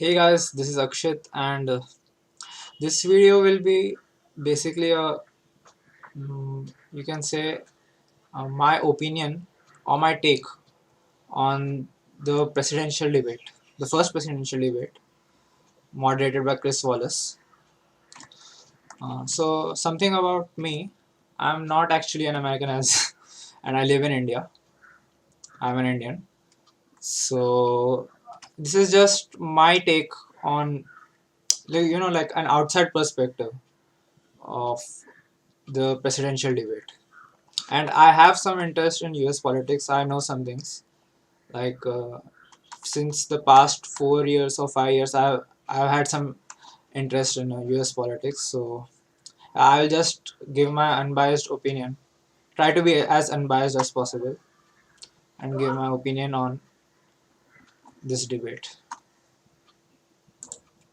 Hey guys, this is Akshit, and this video will be basically you can say, my opinion or my take on the presidential debate, the first presidential debate, moderated by Chris Wallace. So something about me, I'm not actually an American as, and I live in India. I'm an Indian. So this is just my take on, like an outside perspective of the presidential debate. And I have some interest in US politics. I know some things. Like since the past 4 years or 5 years, I've had some interest in US politics. So I'll just give my unbiased opinion. Try to be as unbiased as possible and give my opinion on this debate.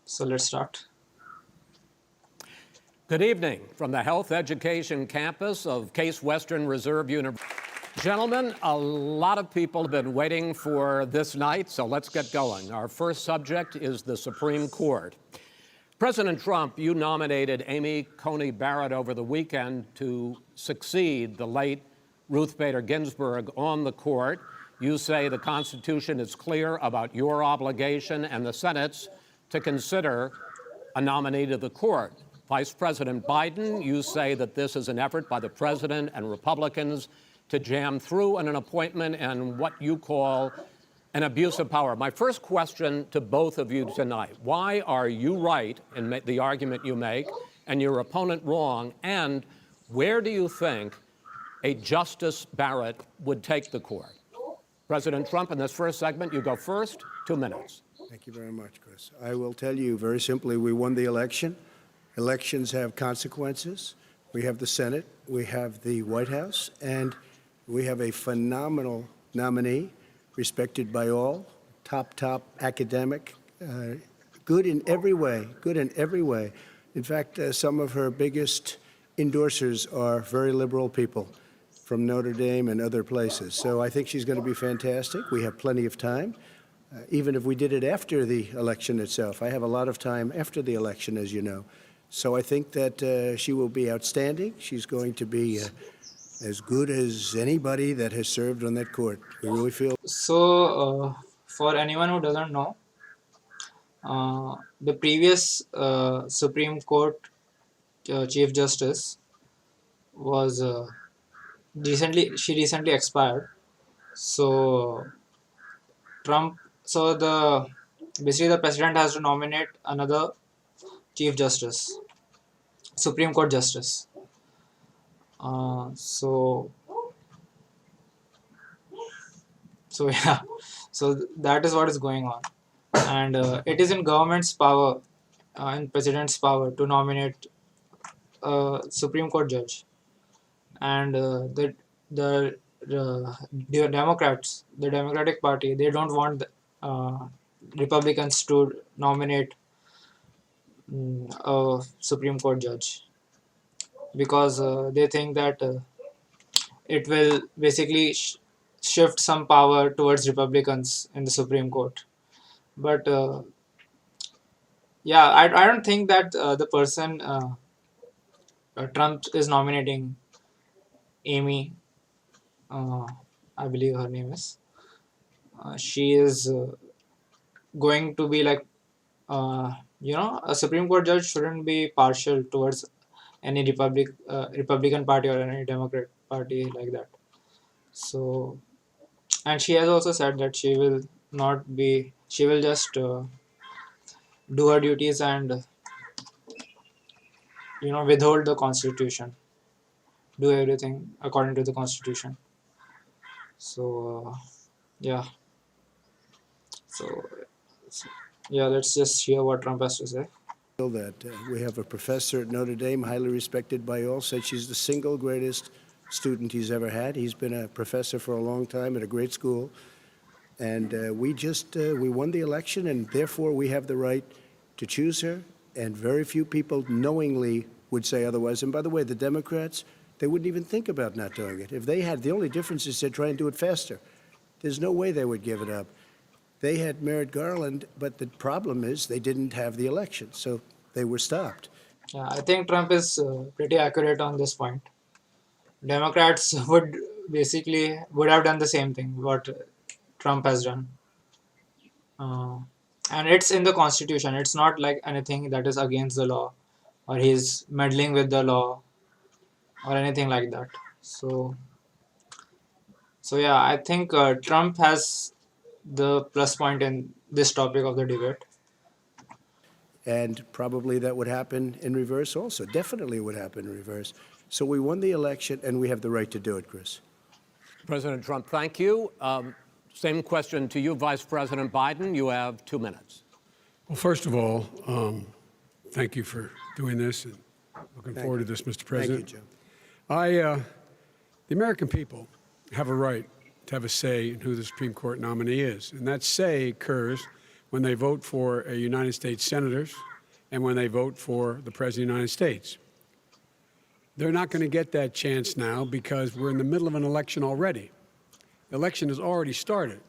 So let's start. Good evening from the Health Education campus of Case Western Reserve University. Gentlemen, a lot of people have been waiting for this night, so let's get going. Our first subject is the Supreme Court. President Trump, you nominated Amy Coney Barrett over the weekend to succeed the late Ruth Bader Ginsburg on the court. You say the Constitution is clear about your obligation and the Senate's to consider a nominee to the court. Vice President Biden, you say that this is an effort by the president and Republicans to jam through an appointment and what you call an abuse of power. My first question to both of you tonight, why are you right in the argument you make and your opponent wrong? And where do you think a Justice Barrett would take the court? President Trump, in this first segment, you go first, 2 minutes. Thank you very much, Chris. I will tell you very simply, we won the election. Elections have consequences. We have the Senate, we have the White House, and we have a phenomenal nominee, respected by all, top academic, good in every way, In fact, some of her biggest endorsers are very liberal people from Notre Dame and other places. So I think she's going to be fantastic. We have plenty of time. Even if we did it after the election itself. I have a lot of time after the election, as you know. So I think that she will be outstanding. She's going to be as good as anybody that has served on that court. We really feel. So for anyone who doesn't know, the previous Supreme Court Chief Justice was recently expired. So basically the president has to nominate another Chief Justice, Supreme Court Justice. So yeah, so that is what is going on, and it is in government's power, in president's power to nominate a Supreme Court judge, and the Democrats, the Democratic Party, they don't want Republicans to nominate a Supreme Court judge because they think that it will basically shift some power towards Republicans in the Supreme Court. But yeah, I don't think that the person Trump is nominating, Amy, I believe her name is, she is going to be like, a Supreme Court judge shouldn't be partial towards any Republican Party or any Democrat Party like that. So, and she has also said that she will not be, she will just do her duties and withhold the Constitution, do everything according to the Constitution. So yeah, so, so yeah, let's just hear what Trump has to say. That we have a professor at Notre Dame, highly respected by all, said she's the single greatest student he's ever had. He's been a professor for a long time at a great school. And we won the election, and therefore we have the right to choose her. And very few people knowingly would say otherwise. And by the way, the Democrats, they wouldn't even think about not doing it. If they had, the only difference is they'd try and do it faster. There's no way they would give it up. They had Merrick Garland, but the problem is they didn't have the election, so they were stopped. Yeah, I think Trump is pretty accurate on this point. Democrats would have done the same thing what Trump has done. Uh, and it's in the constitution. It's not like anything that is against the law or he's meddling with the law or anything like that. So yeah, I think Trump has the plus point in this topic of the debate. And probably that would happen in reverse also. Definitely would happen in reverse. So we won the election, and we have the right to do it, Chris. President Trump, thank you. Same question to you, Vice President Biden. You have 2 minutes. Well, first of all, thank you for doing this, and looking forward to this, Mr. President. Thank you, Joe. The American people have a right to have a say in who the Supreme Court nominee is, and that say occurs when they vote for a United States senators and when they vote for the President of the United States. They're not going to get that chance now because we're in the middle of an election already. The election has already started.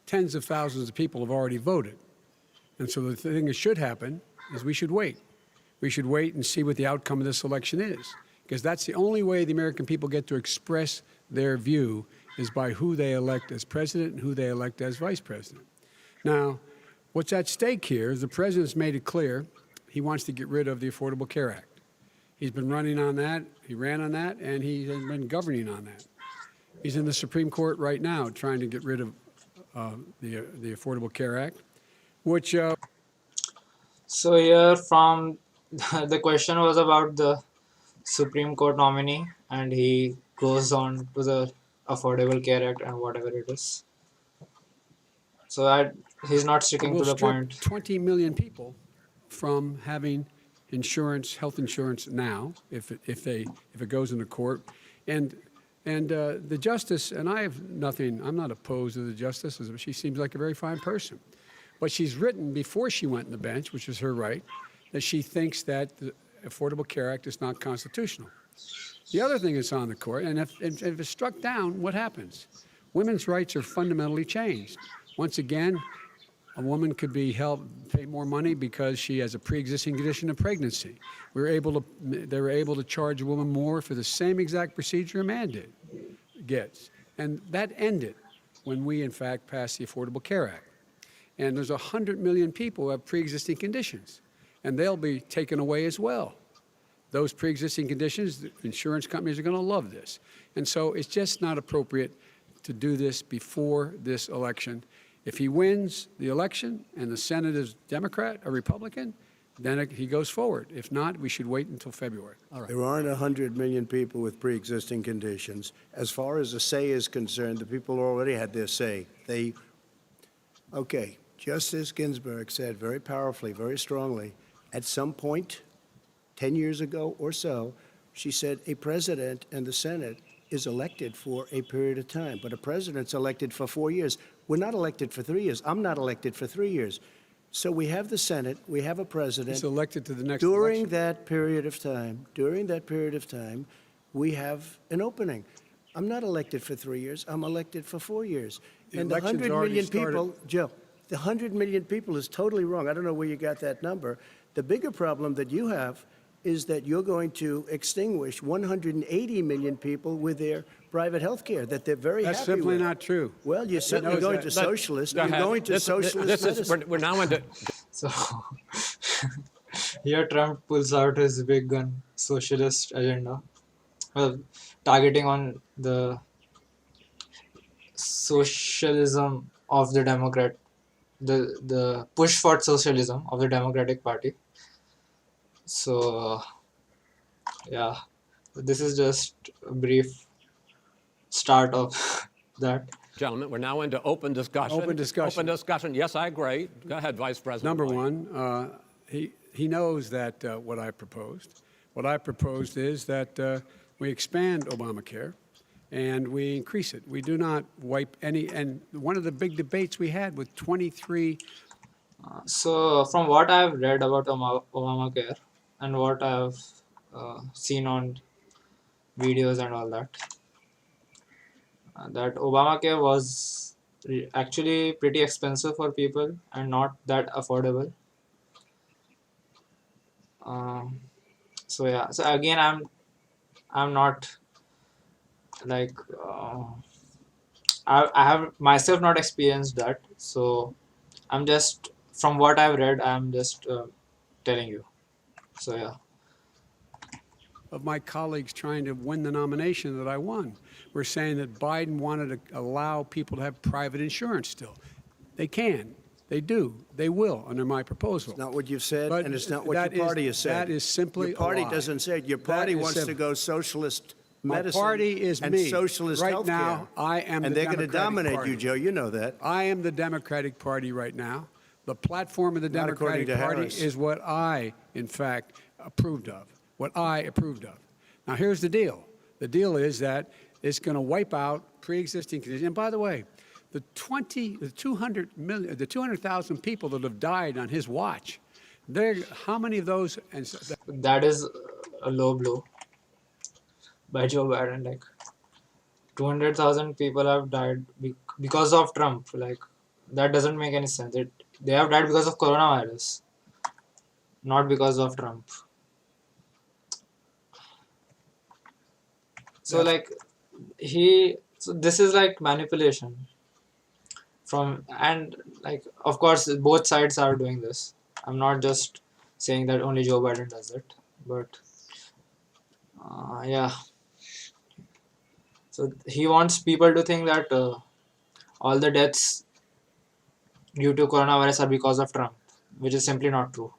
Tens of thousands of people have already voted. And so the thing that should happen is we should wait. We should wait and see what the outcome of this election is, because that's the only way the American people get to express their view is by who they elect as president and who they elect as vice president. Now, what's at stake here is the president's made it clear he wants to get rid of the Affordable Care Act. He's been running on that, he ran on that, and he has been governing on that. He's in the Supreme Court right now trying to get rid of the Affordable Care Act, which So here from the question was about the Supreme Court nominee, and he goes on to the Affordable Care Act and whatever it is. So he's not sticking to will the strip point. 20 million people from having insurance, health insurance now, if it goes into court, and the justice, and I'm not opposed to the justice. She seems like a very fine person, but she's written before she went on the bench, which is her right, that she thinks that the Affordable Care Act is not constitutional. The other thing that's on the court, and if it's struck down, what happens? Women's rights are fundamentally changed. Once again, a woman could be pay more money because she has a pre-existing condition of pregnancy. They were able to charge a woman more for the same exact procedure a man gets. And that ended when we, in fact, passed the Affordable Care Act. And there's 100 million people who have pre-existing conditions, and they'll be taken away as well. Those pre-existing conditions, the insurance companies are going to love this. And so it's just not appropriate to do this before this election. If he wins the election and the Senate is Democrat or Republican, then he goes forward. If not, we should wait until February. All right. There aren't 100 million people with pre-existing conditions. As far as the say is concerned, the people already had their say. Okay, Justice Ginsburg said very powerfully, very strongly, at some point, 10 years ago or so, she said a president and the Senate is elected for a period of time, but a president's elected for 4 years. We're not elected for 3 years. I'm not elected for 3 years. So we have the Senate, we have a president. He's elected to the next During election. that period of time, we have an opening. I'm not elected for 3 years. I'm elected for 4 years. The And the election's 100 already million started. people, Joe, the 100 million people is totally wrong. I don't know where you got that number. The bigger problem that you have is that you're going to extinguish 180 million people with their private health care that they're very That's happy simply with. not true. Well, you're certainly knows going that. to socialist. Go You're ahead. going to socialist medicine. We're now into. So here Trump pulls out his big gun socialist agenda, well, targeting on the socialism of the Democrat, the push for socialism of the Democratic Party. So yeah, this is just a brief start of that. Gentlemen, we're now into open discussion. Open discussion. Open discussion. Yes, I agree. Go ahead, Vice President. Number Biden. one, he knows that what I proposed. What I proposed is that we expand Obamacare and we increase it. We do not wipe any. And one of the big debates we had with 23. So from what I've read about Obamacare and what I've seen on videos and all that, that Obamacare was actually pretty expensive for people and not that affordable. Um, so yeah. So again, I'm not like I have myself not experienced that. So I'm just from what I've read, I'm just telling you. So yeah. Of my colleagues trying to win the nomination that I won were saying that Biden wanted to allow people to have private insurance still. They can. They do. They will under my proposal. Not what you've said, But and it's not what that your is- party has said. that is simply Your party a lie. doesn't say it. Your That party is wants to simple. go socialist My medicine party is and me. socialist Right healthcare. now, I am and the they're going to Democratic dominate Party. you, Joe. You know that. I am the Democratic Party right now. The platform of the Not according Democratic to Party Harris. is what I, in fact, approved of. What I approved of. Now, here's the deal. The deal is that it's going to wipe out pre-existing conditions. And by the way, the 200,000 people that have died on his watch, how many of those? And That is a low blow by Joe Biden. Like 200,000 people have died because of Trump. Like that doesn't make any sense. They have died because of coronavirus, not because of Trump. So like so this is like manipulation from, and like of course both sides are doing this. I'm not just saying that only Joe Biden does it, but yeah. So he wants people to think that all the deaths due to coronavirus are because of Trump, which is simply not true.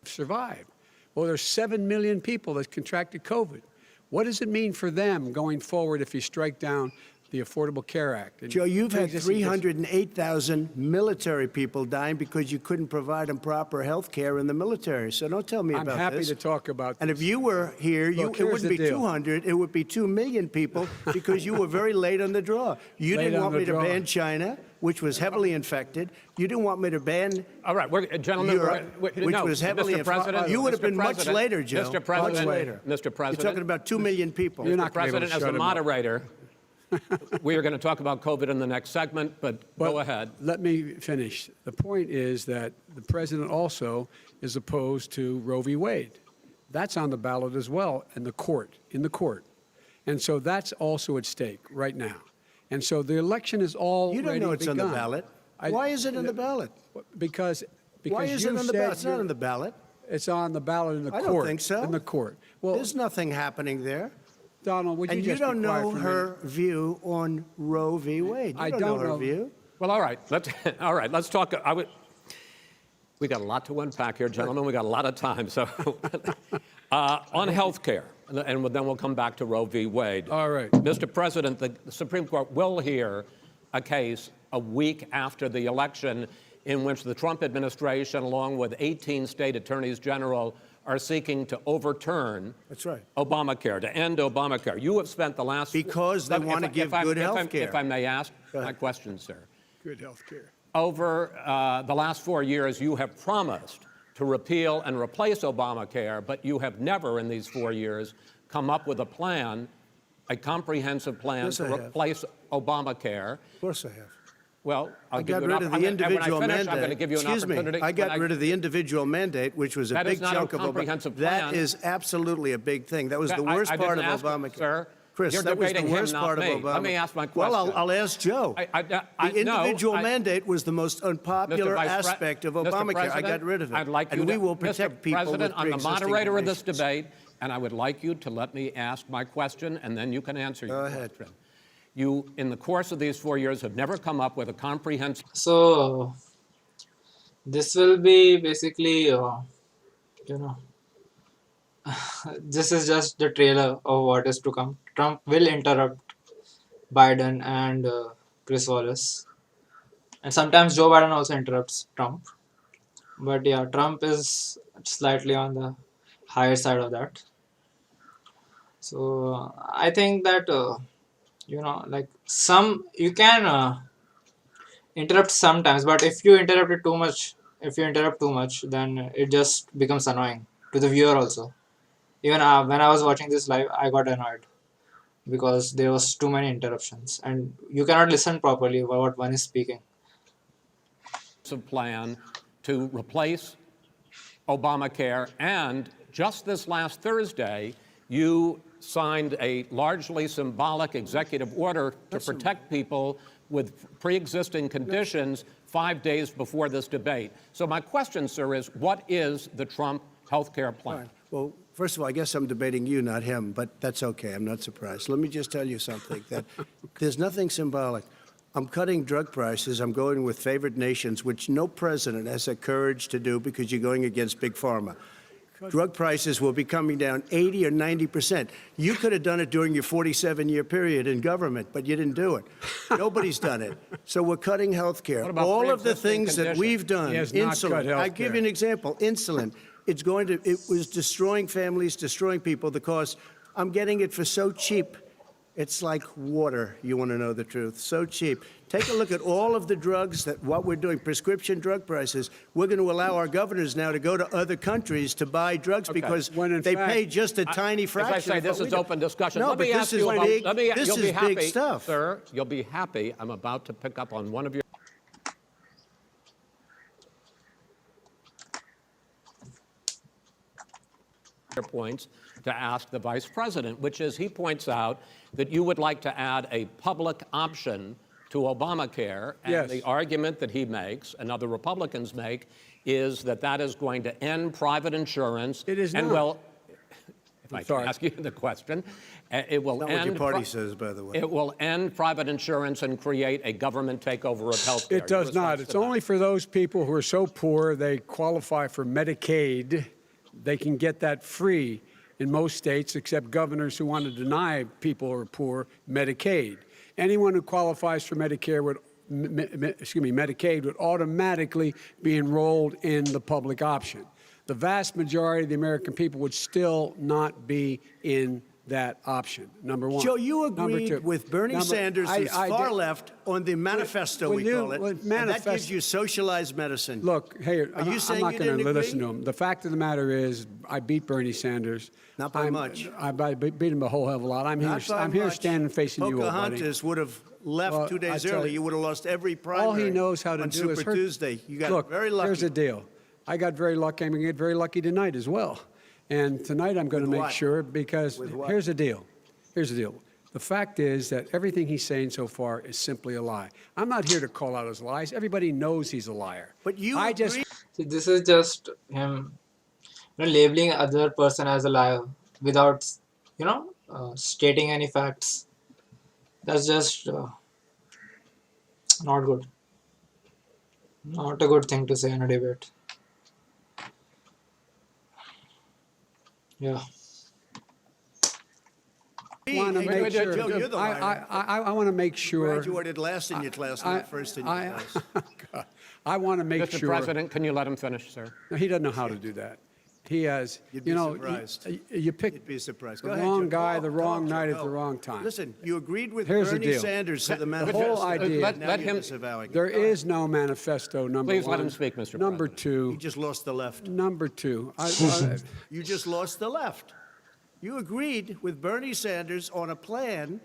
survived. Well, there's 7 million people that contracted COVID. What does it mean for them going forward if you strike down the Affordable Care Act? And Joe, you've had pre-existing 308,000 military people dying because you couldn't provide them proper health care in the military. So don't tell me I'm about happy this. to talk about And this. if you were here, Look, it here's wouldn't the be deal. 200, it would be 2 million people because you were very late on the draw. You Late didn't on want the me to draw. ban China, which was heavily infected. You didn't want me to ban All right, gentlemen, Europe, which no, was heavily Mr. President, You would have Mr. been much President, later, Joe. Mr. President, much later. Mr. You're President, talking about 2 million people. You're not gonna be able to President, as shut a him up. moderator, we are going to talk about COVID in the next segment, but go ahead. Let me finish. The point is that the president also is opposed to Roe v. Wade. That's on the ballot as well in the court. And so that's also at stake right now. And so the election is already You don't know it's on the begun. ballot. I- Why is it on the ballot? Because Why is you it on the said ballot? It's not you're- on the ballot. It's on the ballot in the I court. don't think so. In the court. Well, There's nothing happening there. Donald, would you And you just be don't quiet know for a her minute? view on Roe v. Wade. You I don't don't know her know. view. Well, all right, let's talk. We got a lot to unpack here, gentlemen. We got a lot of time. So, on health care, and then we'll come back to Roe v. Wade. All right. Mr. President, the Supreme Court will hear a case a week after the election in which the Trump administration, along with 18 state attorneys general, are seeking to overturn That's right. Obamacare, to end Obamacare. You have spent the last... Because they want to give good health care. If I may ask my question, sir. Good health care. Over the last 4 years, you have promised to repeal and replace Obamacare, but you have never in these 4 years come up with a plan, a comprehensive plan Yes, to I have. replace Obamacare. Of course I have. Well, I'll I give got you an rid of opp- the I'm gonna- individual when I finish, mandate. I'm going to give you an Excuse opportunity. me. I got rid of the individual mandate, which was a That is big not a chunk of comprehensive Obamacare. plan. That is absolutely a big thing. That was the I- worst I part of didn't ask Obamacare. it, sir. Chris, You're that was the debating him, worst not part me. of Obamacare. Let me ask my Well, question. I'll ask Joe. The no, individual I- mandate was the most unpopular Mr. Vice Pre- aspect of Mr. Obamacare. I President, got rid of it. I'd like and you we to, will protect Mr. people President, with I'm the pre-existing moderator of this conditions. debate, and I would like you to let me ask my question, and then you can answer your Go ahead. question. You, in the course of these 4 years, have never come up with a comprehensive... So this will be basically, you know, this is just the trailer of what is to come. Trump will interrupt Biden and Chris Wallace, and sometimes Joe Biden also interrupts Trump. But yeah, Trump is slightly on the higher side of that. So I think that you know, like you can interrupt sometimes, but if you interrupt it too much, then it just becomes annoying to the viewer also. Even when I was watching this live, I got annoyed. because there was too many interruptions and you cannot listen properly what one is speaking. Plan to replace Obamacare, and just this last Thursday, you signed a largely symbolic executive order to protect people with pre-existing conditions 5 days before this debate. So my question, sir, is what is the Trump health care plan? Well, first of all, I guess I'm debating you, not him, but that's okay. I'm not surprised. Let me just tell you something, that there's nothing symbolic. I'm cutting drug prices. I'm going with favored nations, which no president has the courage to do because you're going against Big Pharma. Drug prices will be coming down 80 or 90%. You could have done it during your 47-year period in government, but you didn't do it. Nobody's done it. So we're cutting health care. What about All of the pre-existing things that conditions? we've done, He has not cut insulin. health I'll give care. you an example. Insulin. It was destroying families, destroying people. The cost, I'm getting it for so cheap. It's like water, you want to know the truth. So cheap. Take a look at all of the drugs what we're doing, prescription drug prices. We're going to allow our governors now to go to other countries to buy drugs because When in they fact- pay just a tiny fraction. As I say, of this what is we do. open discussion. No, Let but me this ask is you about, big. this This you'll be is happy, big stuff. sir, you'll be happy. I'm about to pick up on one of your points to ask the vice president, which is he points out that you would like to add a public option to Obamacare. And Yes. the argument that he makes and other Republicans make is that that is going to end private insurance. It is and not. will, if I can sorry. ask you the question, it will Not what your end party says, by the way. it will end private insurance and create a government takeover of health care. It does not. It's only for those people who are so poor they qualify for Medicaid. They can get that free in most states, except governors who want to deny people who are poor Medicaid. Anyone who qualifies for Medicare would, Medicaid would automatically be enrolled in the public option. The vast majority of the American people would still not be in that option. Number one. Joe, you Number agreed two. with Bernie Sanders, I- who's I far did- left, on the manifesto, Will we you- call it. will And that manifest- gives you socialized medicine. Look, hey, Are you I'm saying not you going to didn't listen to agree? him. The fact of the matter is, I beat Bernie Sanders. Not by much. I beat him a whole hell of a lot. I'm Not by here much. standing facing you, old buddy. Pocahontas would have left Well, 2 I days tell early. you, You would have lost every primary. All he knows how to on do Super is hurt. Tuesday. You got Look, very lucky. here's the deal. I got very lucky. I'm going to get very lucky tonight as well. And tonight I'm going to With make what? sure because With what? here's the deal. Here's the deal. The fact is that everything he's saying so far is simply a lie. I'm not here to call out his lies. Everybody knows he's a liar. But you I just agree- See, this is just him, labeling other person as a liar without, stating any facts. That's just not good. Not a good thing to say in a debate. Yeah. want to Hey, make sure. Joe, you're the liar. I want to make sure. Graduated last in your class, not first in your class. I want to make Mr. sure. President, can you let him finish, sir? No, he doesn't know how to do that. He has, You'd be surprised. You pick You'd be surprised. the Go ahead, wrong Joe. guy, Go, the go, wrong Joe, night at go. the wrong time. Listen, you agreed with Here's the Bernie deal. Sanders to the The manifesto. whole idea. Let Now you're him- disavowing it. There is no manifesto, number Please one. let him speak, Mr. Number President. You two. just lost the left. Number two. You just lost the left. You agreed with Bernie Sanders on a plan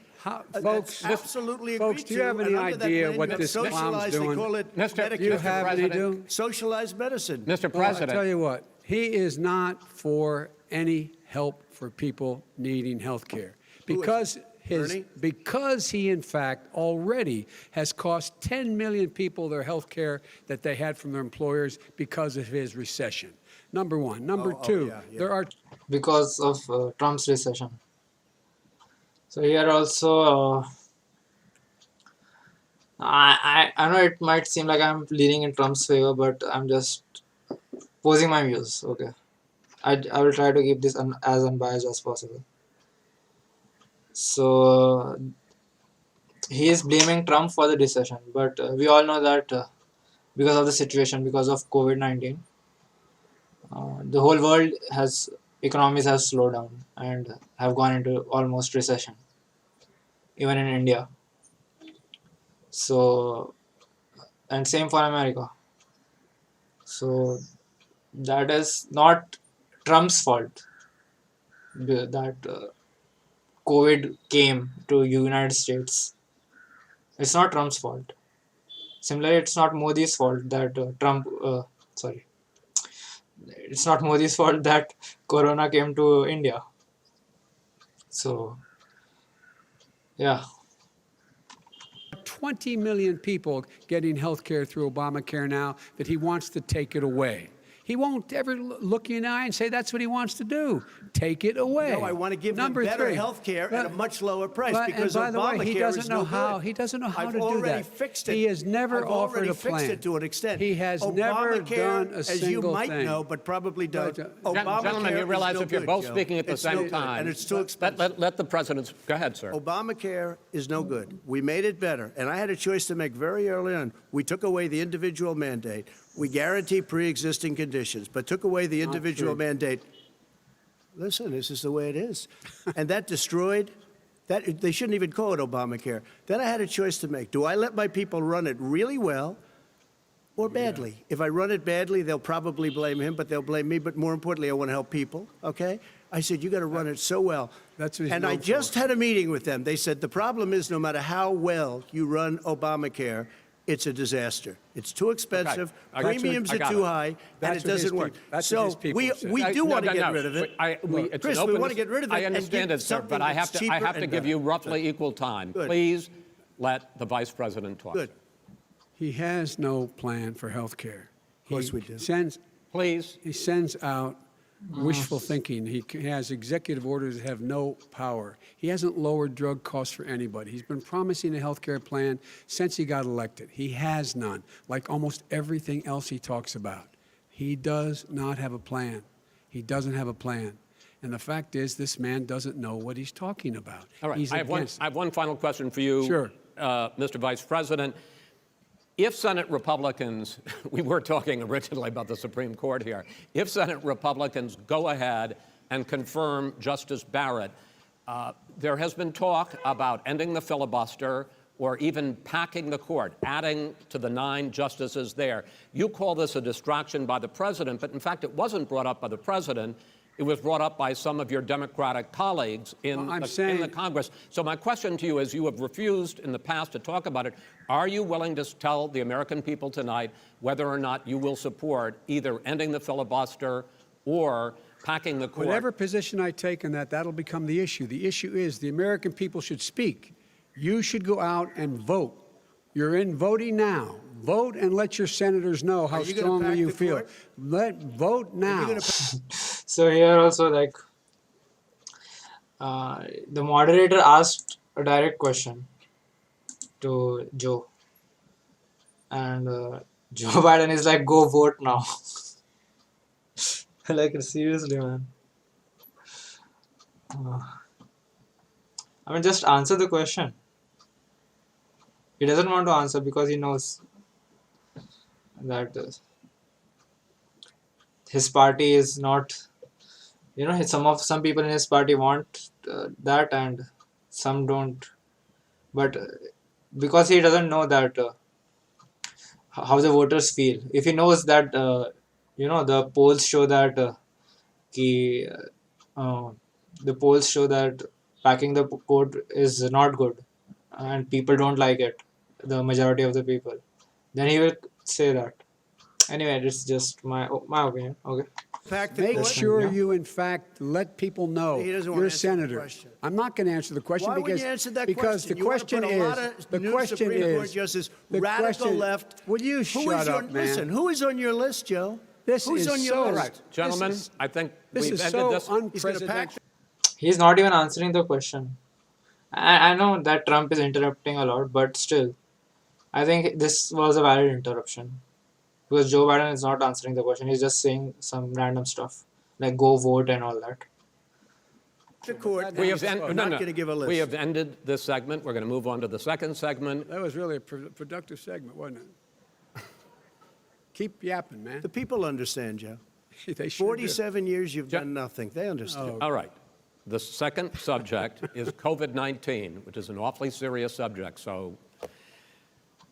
that's folks, absolutely folks, agreed do you have to, any and under that idea plan, what you have this clown's socialized, doing? They call it Mr. Medicare. Do you Mr. have any President. do? Socialized medicine. Mr. Well, I President. tell you what, he is not for any help for people needing health care. Who is it? Bernie? Because he, in fact, already has cost 10 million people their health care that they had from their employers because of his recession. Number one. Number two, yeah. there are Because of Trump's recession. So here also, I know it might seem like I'm leaning in Trump's favor, but I'm just posing my views. Okay, I will try to keep this as unbiased as possible. So he is blaming Trump for the recession, but we all know that because of the situation, because of COVID-19, the whole world economies have slowed down and have gone into almost recession, even in India. So, and same for America. So that is not Trump's fault. That COVID came to United States. It's not Trump's fault. Similarly, it's not Modi's fault that it's not Modi's fault that Corona came to India. So, yeah. 20 million people getting health care through Obamacare now that he wants to take it away. He won't ever look you in the eye and say that's what he wants to do. Take it away. No, I want to give Number them better three. health care at a much lower price But- because and by the way, he Obamacare doesn't is know no how. good. He doesn't know how I've to do already that. fixed it. He has never I've offered already a fixed plan. it to an extent. He has never Obamacare, done a as single you might thing. know, but probably don't. But, Obamacare Gentlemen, you realize is no if you're good, both Joe. speaking at the It's no same good, time, and it's too expensive. let the president go ahead, sir. Obamacare is no good. We made it better. And I had a choice to make very early on. We took away the individual mandate. We guarantee pre-existing conditions, but took away the individual true. mandate. Listen, this is the way it is. And that destroyed, that they shouldn't even call it Obamacare. Then I had a choice to make. Do I let my people run it really well or badly? If I run it badly, they'll probably blame him, but they'll blame me. But more importantly, I want to help people, okay? I said, you got to run it so well. That's what he's And I known for. just had a meeting with them. They said the problem is no matter how well you run Obamacare, it's a disaster. It's too expensive, I got you. premiums I are got too it. high, and That's it what his doesn't work. peop- that's So what his people we said. do want to No, get no. rid of it. It's Chris, an we open want to get rid of it. I and understand give it, sir, but something I have that's to cheaper and give you better. roughly equal time. Good. Please let the vice president talk. Good. He has no plan for health care. Of course we do. Please. He sends out wishful thinking. He has executive orders that have no power. He hasn't lowered drug costs for anybody. He's been promising a health care plan since he got elected. He has none, like almost everything else he talks about. He does not have a plan. He doesn't have a plan. And the fact is, this man doesn't know what he's talking about. All right. He's I have against one final question for you, Sure. Mr. Vice President. If Senate Republicans, we were talking originally about the Supreme Court here, if Senate Republicans go ahead and confirm Justice Barrett, there has been talk about ending the filibuster or even packing the court, adding to the 9 justices there. You call this a distraction by the president, but in fact, it wasn't brought up by the president. It was brought up by some of your Democratic colleagues in the Congress. So my question to you is, you have refused in the past to talk about it. Are you willing to tell the American people tonight whether or not you will support either ending the filibuster or packing the court? Whatever position I take on that, that'll become the issue. The issue is the American people should speak. You should go out and vote. You're in voting now. Vote and let your senators know how you gonna strongly pack you the feel. court? Vote now. So here also, like, the moderator asked a direct question to Joe, and Joe Biden is like, "Go vote now." Like, seriously, man. I mean, just answer the question. He doesn't want to answer because he knows that his party is not, some people in his party want that and some don't, but because he doesn't know that how the voters feel. If he knows that the polls show that packing the court is not good and people don't like it, the majority of the people, then he will say that. Anyway, it's just my opinion. Okay. Pack the Make court? sure Yeah. you, in fact, let people know He doesn't wanna you're a answer the senator. question. I'm not going to answer the question Why because wouldn't you answer that because question? the You wanna question put a lot is of the new question Supreme Court is justices, the radical question- left. Will you Who shut is up, on, man? Listen, who is on your list, Joe? This Who's is on your so- list? All right, gentlemen, This is- I think This we've is ended so this. He's going to pack. unprecedented. He's not even answering the question. I know that Trump is interrupting a lot, but still, I think this was a valid interruption. Because Joe Biden is not answering the question. He's just saying some random stuff, like go vote and all that. The court. We have He's not going to give a list. We have ended this segment. We're going to move on to the second segment. That was really a productive segment, wasn't it? Keep yapping, man. The people understand, Joe. They sure do. 47 years you've done nothing. They understand. All right. The second subject is COVID-19, which is an awfully serious subject, so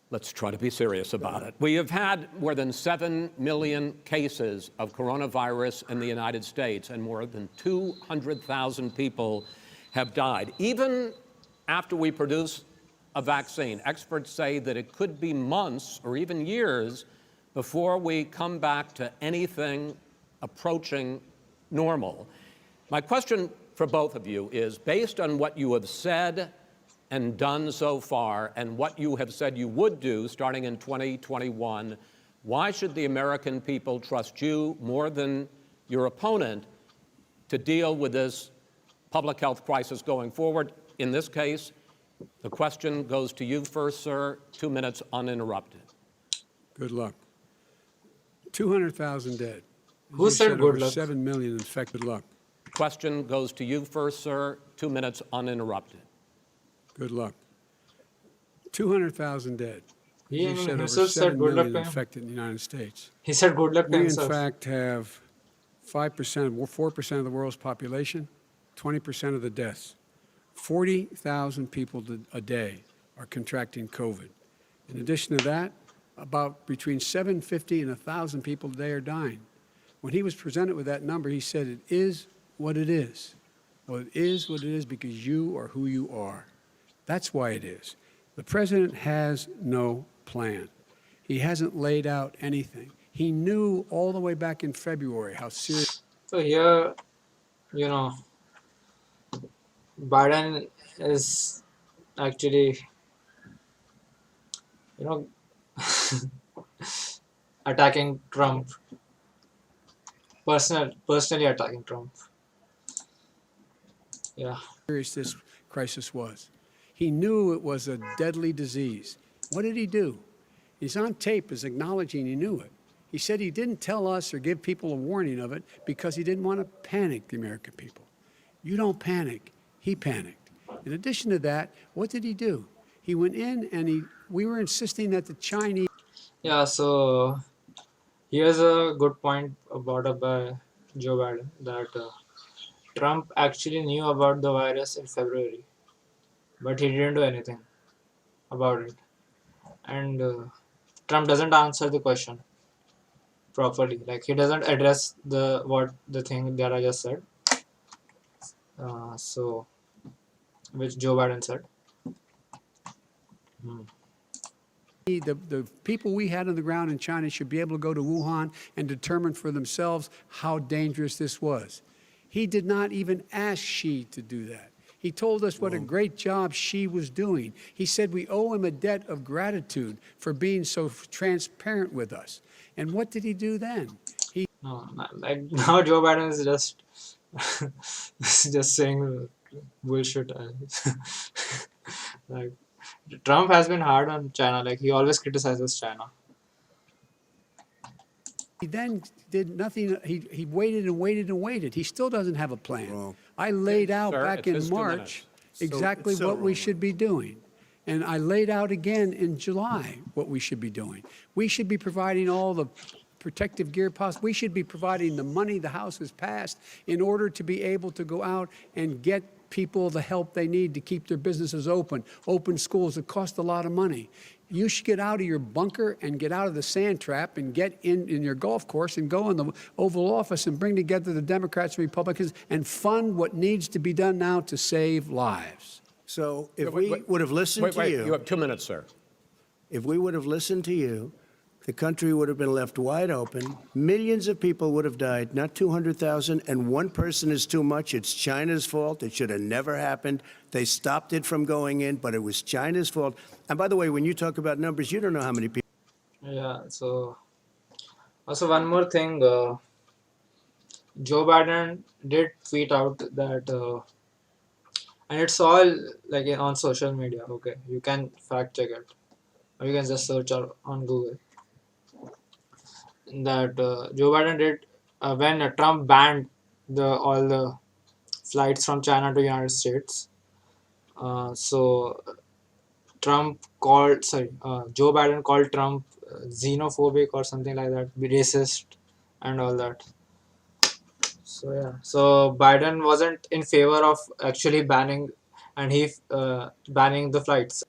let's try to be serious about it. We have had more than 7 million cases of coronavirus in the United States, and more than 200,000 people have died. Even after we produce a vaccine, experts say that it could be months or even years before we come back to anything approaching normal. My question for both of you is, based on what you have said and done so far and what you have said you would do starting in 2021, why should the American people trust you more than your opponent to deal with this public health crisis going forward? In this case, the question goes to you first, sir. 2 minutes uninterrupted. Good luck. 200,000 dead. Who You said good over luck? 7 million infected. Good luck. Question goes to you first, sir. 2 minutes uninterrupted. Good luck. 200,000 dead. He You said over himself said 7 good luck million to him. infected in the United States. He said good luck to We, in himself. fact, have 5%, 4% of the world's population, 20% of the deaths. 40,000 people a day are contracting COVID. In addition to that, about between 750 and 1,000 people a day are dying. When he was presented with that number, he said, it is what it is. Well, it is what it is because you are who you are. That's why it is. The president has no plan. He hasn't laid out anything. He knew all the way back in February how serious. So here, you know, Biden is actually, you know, attacking Trump. Personally attacking Trump. Yeah. serious this crisis was. He knew it was a deadly disease. What did he do? He's on tape as acknowledging he knew it. He said he didn't tell us or give people a warning of it because he didn't want to panic the American people. You don't panic. He panicked. In addition to that, what did he do? He went in and we were insisting that the Chinese. Yeah, so here's a good point brought up by Joe Biden that Trump actually knew about the virus in February, but he didn't do anything about it. And Trump doesn't answer the question properly. Like he doesn't address the thing that I just said. So, which Joe Biden said. The people we had on the ground in China should be able to go to Wuhan and determine for themselves how dangerous this was. He did not even ask Xi to do that. He told us what a great job Xi was doing. He said we owe him a debt of gratitude for being so transparent with us. And what did he do then? No, like now Joe Biden is just just saying bullshit. Like Trump has been hard on China. Like he always criticizes China. He then did nothing. He waited and waited and waited. He still doesn't have a plan. Wrong. I laid out Sir, back it's in his 2 March minutes. exactly it's so what we wrong. should be doing. And I laid out again in July what we should be doing. We should be providing all the protective gear possible. We should be providing the money the House has passed in order to be able to go out and get people the help they need to keep their businesses open schools that cost a lot of money. You should get out of your bunker and get out of the sand trap and get in your golf course and go in the Oval Office and bring together the Democrats and Republicans and fund what needs to be done now to save lives. So if Wait, we would have listened to You have 2 minutes, sir. if we would have listened to you, the country would have been left wide open. Millions of people would have died, not 200,000, and one person is too much. It's China's fault. It should have never happened. They stopped it from going in, but it was China's fault. And by the way, when you talk about numbers, you don't know how many people. Yeah. So also one more thing. Joe Biden did tweet out that, and it's all like on social media. Okay, you can fact check it, or you can just search on Google. That Joe Biden did when Trump banned all the flights from China to United States. So Joe Biden called Trump xenophobic or something like that, be racist and all that. So yeah, so Biden wasn't in favor of actually banning, and he banning the flights.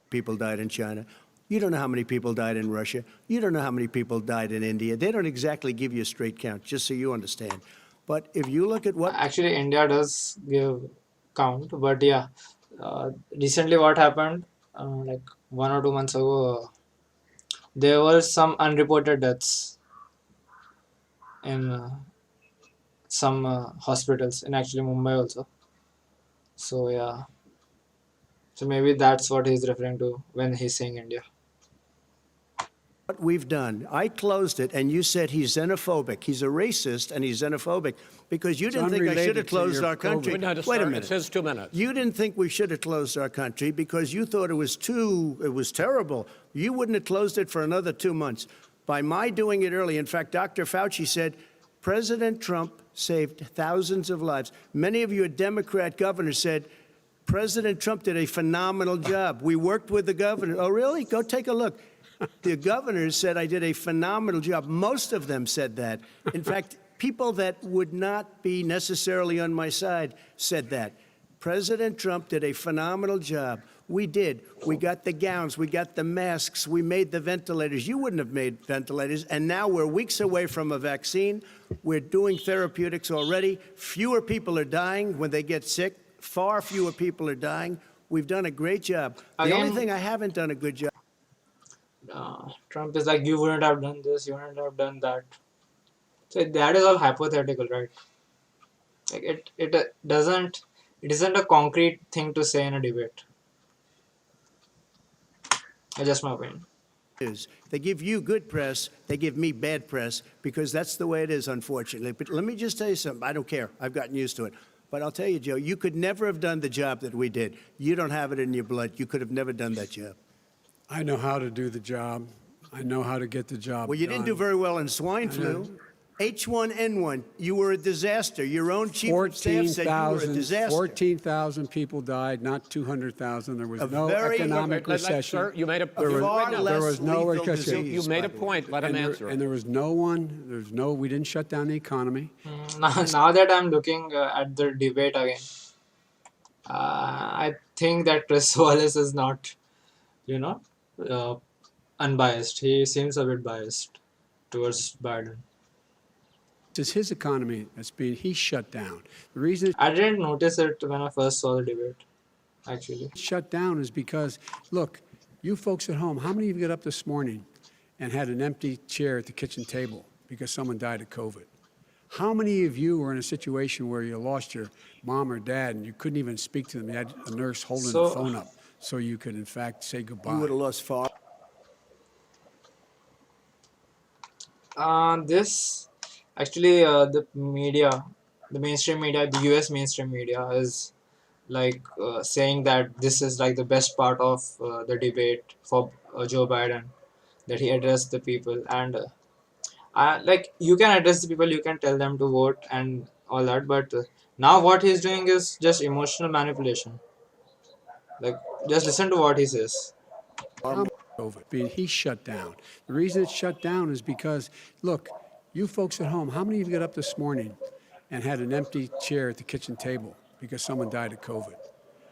People died in China. You don't know how many people died in Russia. You don't know how many people died in India. They don't exactly give you a straight count, just so you understand. But if you look at what Actually, India does give count, but yeah, recently what happened, like 1 or 2 months ago, there were some unreported deaths in some hospitals in actually Mumbai also. So yeah, so maybe that's what he's referring to when he's saying India. What we've done, I closed it, and you said he's xenophobic. He's a racist, and he's xenophobic because you didn't think I should unrelated have to closed your our country. COVID. No, Wait a sir, minute. It's his 2 minutes. You didn't think we should have closed our country because you thought it was terrible. You wouldn't have closed it for another 2 months. By my doing it early, in fact, Dr. Fauci said President Trump saved thousands of lives. Many of you Democrat governors said President Trump did a phenomenal job. We worked with the governor. Oh, really? Go take a look. The governors said I did a phenomenal job. Most of them said that. In fact, people that would not be necessarily on my side said that. President Trump did a phenomenal job. We did. We got the gowns. We got the masks. We made the ventilators. You wouldn't have made ventilators. And now we're weeks away from a vaccine. We're doing therapeutics already. Fewer people are dying when they get sick. Far fewer people are dying. We've done a great job. The only Again, thing I haven't done a good job. Trump is like, you wouldn't have done this, you wouldn't have done that. So that is all hypothetical, right? Like it isn't a concrete thing to say in a debate. It's just my opinion. They give you good press, they give me bad press, because that's the way it is, unfortunately. But let me just tell you something. I don't care. I've gotten used to it. But I'll tell you, Joe, you could never have done the job that we did. You don't have it in your blood. You could have never done that job. I know how to do the job. I know how to get the job Well, you didn't do done. very well in swine flu. H1N1, you were a disaster. Your own chief of staff said you were a disaster. 14,000 people died, not 200,000. There was A no very- economic recession. Sir, you made a There was far no, less there was no lethal recession. disease, you made by a the way. point. Let him answer. And there was no one, we didn't shut down the economy. Now that I'm looking at the debate again, I think that Chris Wallace is not, you know, uh, unbiased. He seems a bit biased towards Biden. It's his economy that's being, he shut down. The reason I didn't notice it when I first saw the debate, actually. it's shut down is because, look, you folks at home, how many of you got up this morning and had an empty chair at the kitchen table because someone died of COVID? How many of you were in a situation where you lost your mom or dad and you couldn't even speak to them? You had a nurse holding the phone up so you could, in fact, say goodbye. You would have lost far. This actually, the media, the mainstream media, the US mainstream media is like saying that this is like the best part of the debate for Joe Biden, that he addressed the people. And like, you can address the people, you can tell them to vote and all that, but now what he's doing is just emotional manipulation. Like, just listen to what he says. COVID. He shut down. The reason it's shut down is because, look, you folks at home, how many of you got up this morning and had an empty chair at the kitchen table because someone died of COVID?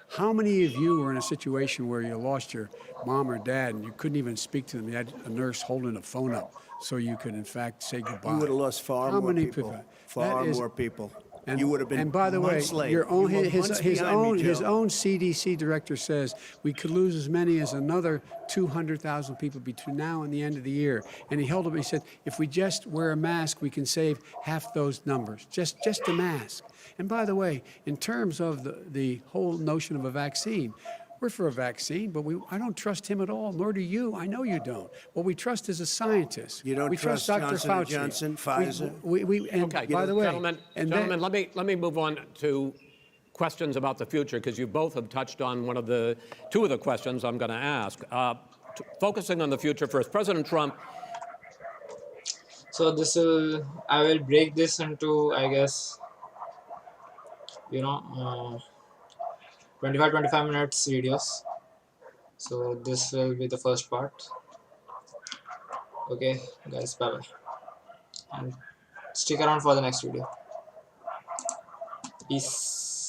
How many of you were in a situation where you lost your mom or dad and you couldn't even speak to them? You had a nurse holding a phone up so you could, in fact, say goodbye. You would have lost far How more many people. Far That is- more people. And, You would have been and by the way, months late. your own, You were his, months his behind me, own Joe. CDC director says we could lose as many as another 200,000 people between now and the end of the year. And he held up. He said, if we just wear a mask, we can save half those numbers. Just a mask. And by the way, in terms of the whole notion of a vaccine, we're for a vaccine, but I don't trust him at all, nor do you. I know you don't. What we trust is a scientist. You don't we trust Dr. Johnson Fauci. & Johnson, Pfizer? And Okay, by the way, gentlemen, let me move on to questions about the future, because you both have touched on two of the questions I'm going to ask. Focusing on the future first, President Trump. So I will break this into, I guess, 25 minutes videos. So this will be the first part. Okay, guys, bye bye. And stick around for the next video. Peace.